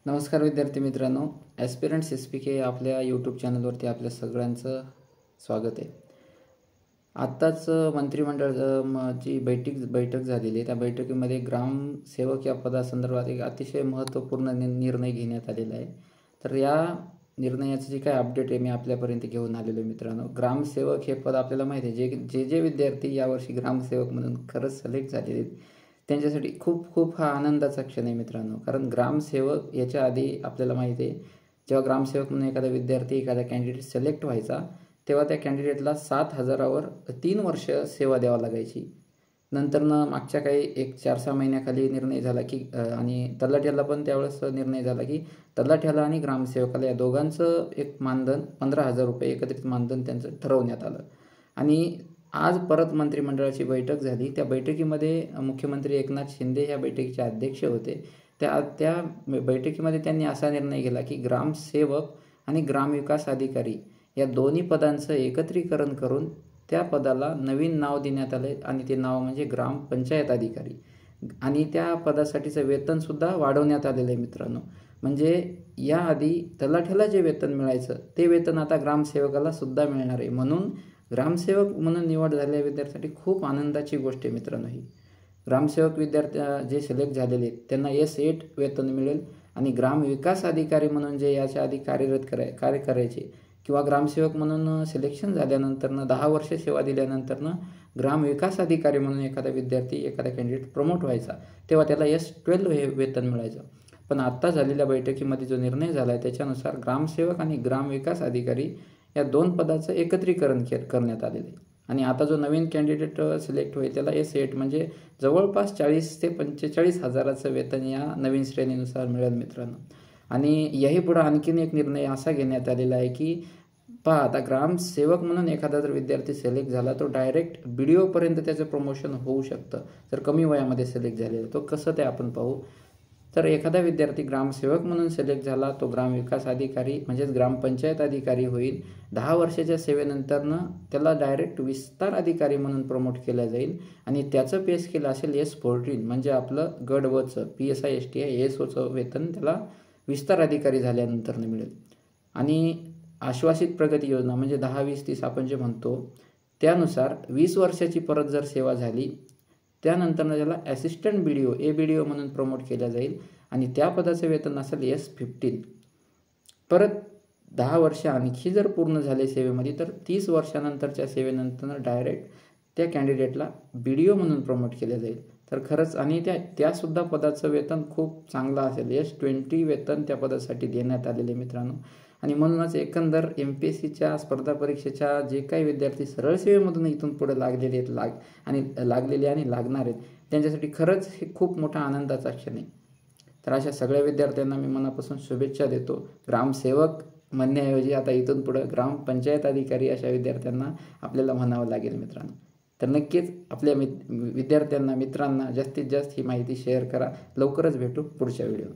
नमस्कार विद्यार्थी मित्रांनो, ॲस्पिरंट्स SPK आपल्या यूट्यूब चॅनलवरती आपल्या सगळ्यांचं स्वागत आहे. आत्ताच मंत्रिमंडळाची बैठक झालेली आहे. त्या बैठकीमध्ये ग्रामसेवक या पदासंदर्भात एक अतिशय महत्त्वपूर्ण निर्णय घेण्यात आलेला आहे. तर या निर्णयाचं जे काय अपडेट आहे मी आपल्यापर्यंत घेऊन आलेलो आहे मित्रांनो. ग्रामसेवक हे पद आपल्याला माहिती आहे, जे विद्यार्थी यावर्षी ग्रामसेवक म्हणून खरंच सिलेक्ट झालेले आहेत त्यांच्यासाठी खूप हा आनंदाचा क्षण आहे मित्रांनो. कारण ग्रामसेवक याच्या आधी आपल्याला माहिती आहे, जेव्हा ग्रामसेवक म्हणून एखादा विद्यार्थी एखादा कॅन्डिडेट सिलेक्ट व्हायचा तेव्हा त्या कॅन्डिडेटला 7,000वर 3 वर्ष सेवा द्यावा लागायची. नंतरनं मागच्या काही 4-6 महिन्याखाली निर्णय झाला की आणि तलाठ्याला पण त्यावेळेस निर्णय झाला की तलाठ्याला आणि ग्रामसेवकाला या दोघांचं एक मानधन 15,000 रुपये एकत्रित मानधन त्यांचं ठरवण्यात आलं. आणि आज परत मंत्रिमंडळाची बैठक झाली. त्या बैठकीमध्ये मुख्यमंत्री एकनाथ शिंदे ह्या बैठकीचे अध्यक्ष होते. त्या बैठकीमध्ये त्यांनी असा निर्णय घेतला की ग्रामसेवक आणि ग्रामविकास अधिकारी या दोन्ही पदांचं एकत्रीकरण करून त्या पदाला नवीन नाव देण्यात आले आणि ते नाव म्हणजे ग्रामपंचायत अधिकारी. आणि त्या पदासाठीचं वेतनसुद्धा वाढवण्यात आलेलं आहे मित्रांनो. म्हणजे याआधी तलाठ्याला जे वेतन मिळायचं ते वेतन आता ग्रामसेवकाला सुद्धा मिळणार आहे. म्हणून ग्रामसेवक म्हणून निवड झालेल्या विद्यार्थ्यांसाठी खूप आनंदाची गोष्ट आहे मित्रांनो. ही ग्रामसेवक विद्यार्थी जे सिलेक्ट झालेले आहेत त्यांना S8 वेतन मिळेल. आणि ग्रामविकास अधिकारी म्हणून जे याच्या आधी कार्य करायचे किंवा ग्रामसेवक म्हणून सिलेक्शन झाल्यानंतरनं 10 वर्ष सेवा दिल्यानंतरनं ग्रामविकास अधिकारी म्हणून एखादा विद्यार्थी एखादा कॅन्डिडेट प्रमोट व्हायचा तेव्हा त्याला S12 हे वेतन मिळायचं. पण आत्ता झालेल्या बैठकीमध्ये जो निर्णय झाला आहे त्याच्यानुसार ग्रामसेवक आणि ग्रामविकास अधिकारी या 2 पदाचं एकत्रीकरण करण्यात आलेलं आहे. आणि आता जो नवीन कॅन्डिडेट सिलेक्ट होईल त्याला S8 म्हणजे जवळपास 40,000 ते 45,000चं वेतन या नवीन श्रेणीनुसार मिळेल मित्रांनो. आणि याही पुढं आणखीन एक निर्णय असा घेण्यात आलेला आहे की पहा, आता ग्रामसेवक म्हणून एखादा जर विद्यार्थी सिलेक्ट झाला तो डायरेक्ट BDOपर्यंत त्याचं प्रमोशन होऊ शकतं जर कमी वयामध्ये सिलेक्ट झालेला. तो कसं ते आपण पाहू. तर एखादा विद्यार्थी ग्रामसेवक म्हणून सिलेक्ट झाला तो ग्रामविकास अधिकारी म्हणजेच ग्रामपंचायत अधिकारी होईल. 10 वर्षाच्या सेवेनंतरनं त्याला डायरेक्ट विस्तार अधिकारी म्हणून प्रमोट केलं जाईल आणि त्याचं पे स्केल असेल S14 म्हणजे आपलं गट वचं PSI STI SOचं वेतन त्याला विस्तार अधिकारी झाल्यानंतरनं मिळेल. आणि आश्वासित प्रगती योजना म्हणजे 10, 20, 30 आपण जे म्हणतो त्यानुसार 20 वर्षाची परत जर सेवा झाली त्यानंतर त्याला असिस्टंट BDO ABDO म्हणून प्रमोट केलं जाईल आणि त्या पदाचं वेतन असेल S15. परत 10 वर्ष आणखी जर पूर्ण झाले सेवेमध्ये तर 30 वर्षानंतरच्या सेवेनंतर डायरेक्ट त्या कॅन्डिडेटला BDO म्हणून प्रमोट केलं जाईल. तर खरंच आणि त्यासुद्धा पदाचं वेतन खूप चांगलं असेल. S20 वेतन त्या पदासाठी देण्यात आलेले मित्रांनो. आणि म्हणूनच एकंदर MPSCच्या स्पर्धा परीक्षेच्या जे काही विद्यार्थी सरळ सेवेमधून इथून पुढे लागलेले आहेत लागलेले आणि लागणार आहेत त्यांच्यासाठी खरंच हे खूप मोठा आनंदाचा क्षण आहे. तर अशा सगळ्या विद्यार्थ्यांना मी मनापासून शुभेच्छा देतो. ग्रामसेवक म्हणण्याऐवजी आता इथून पुढं ग्रामपंचायत अधिकारी अशा विद्यार्थ्यांना आपल्याला म्हणावं लागेल मित्रांनो. तर नक्कीच आपल्या विद्यार्थ्यांना मित्रांना जास्तीत जास्त ही माहिती शेअर करा. लवकरच भेटू पुढच्या व्हिडिओ.